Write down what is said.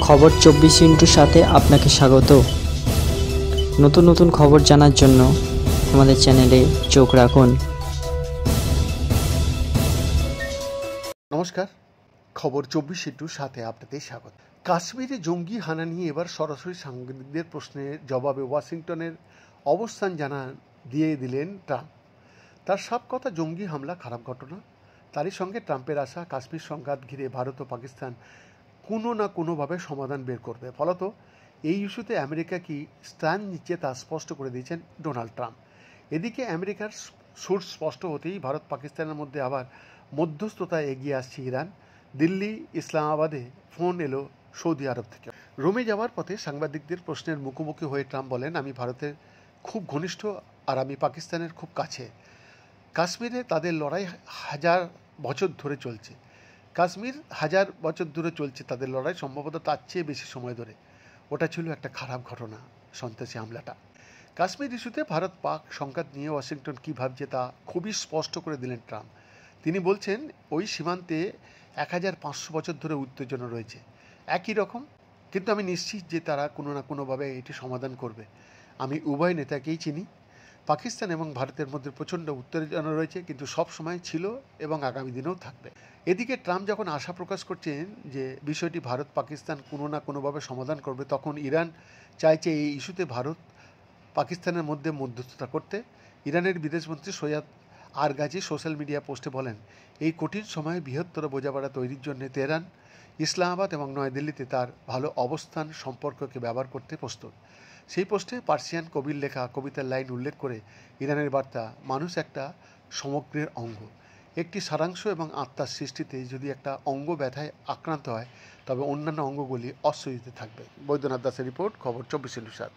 খবর 24 সাথে আপনাকে স্বাগত। নতুন নতুন খবর জানার জন্য আমাদের চ্যানেলে চোখ রাখুন। নমস্কার, খবর 24 সাথে আপনাদের স্বাগত। কাশ্মীরে জঙ্গি হানা নিয়ে এবার সরাসরি সাংবাদিকদের প্রশ্নের জবাবে ওয়াশিংটনের অবস্থান দিয়ে দিলেন ট্রাম্প। তার সব কথা, জঙ্গি হামলা খারাপ ঘটনা, তারই সঙ্গে ট্রাম্পের আশা কাশ্মীর সংঘাত ঘিরে ভারত ও পাকিস্তান কোনো না কোনোভাবে সমাধান বের করবে। ফলত এই ইস্যুতে আমেরিকা কি স্ট্যান্ড নিচ্ছে তা স্পষ্ট করে দিয়েছেন ডোনাল্ড ট্রাম্প। এদিকে আমেরিকার সুর স্পষ্ট হতেই ভারত পাকিস্তানের মধ্যে আবার মধ্যস্থতায় এগিয়ে আসছে ইরান। দিল্লি, ইসলামাবাদে ফোন এলো সৌদি আরব থেকে। রোমে যাওয়ার পথে সাংবাদিকদের প্রশ্নের মুখোমুখি হয়ে ট্রাম্প বলেন, আমি ভারতের খুব ঘনিষ্ঠ আর আমি পাকিস্তানের খুব কাছে। কাশ্মীরে তাদের লড়াই হাজার বছর ধরে চলছে। তাদের লড়াই, সম্ভবত তার চেয়ে বেশি সময় ধরে। ওটা ছিল একটা খারাপ ঘটনা, সন্ত্রাসী হামলাটা। কাশ্মীর ইস্যুতে ভারত পাক সংঘাত নিয়ে ওয়াশিংটন কী ভাবছে তা খুবই স্পষ্ট করে দিলেন ট্রাম্প। তিনি বলছেন, ওই সীমান্তে 1500 বছর ধরে উত্তেজনা রয়েছে, একই রকম, কিন্তু আমি নিশ্চিত যে তারা কোনো না কোনোভাবে এটি সমাধান করবে। আমি উভয় নেতাকেই চিনি। পাকিস্তান এবং ভারতের মধ্যে প্রচণ্ড উত্তেজনা রয়েছে, কিন্তু সব সময় ছিল এবং আগামী দিনেও থাকবে। এদিকে ট্রাম্প যখন আশা প্রকাশ করছেন যে বিষয়টি ভারত পাকিস্তান কোনো না কোনোভাবে সমাধান করবে, তখন ইরান চাইছে এই ইস্যুতে ভারত পাকিস্তানের মধ্যে মধ্যস্থতা করতে। ইরানের বিদেশমন্ত্রী সৈয়দ আরগাজি সোশ্যাল মিডিয়া পোস্টে বলেন, এই কঠিন সময়ে বৃহত্তর বোঝাপড়া তৈরির জন্য তেহরান, ইসলামাবাদ এবং নয়াদিল্লিতে তার ভালো অবস্থান সম্পর্ককে ব্যবহার করতে প্রস্তুত। সেই পোস্টে পার্সিয়ান কবির লেখা কবিতার লাইন উল্লেখ করে ইরানের বার্তা, মানুষ একটা সমগ্রের অঙ্গ, একটি সারাংশ এবং আত্মার সৃষ্টিতে যদি একটা অঙ্গ ব্যথায় আক্রান্ত হয় তবে অন্যান্য অঙ্গগুলি অসুস্থ থাকবে। বৈদ্যনাথ দাসের রিপোর্ট, খবর 24/7।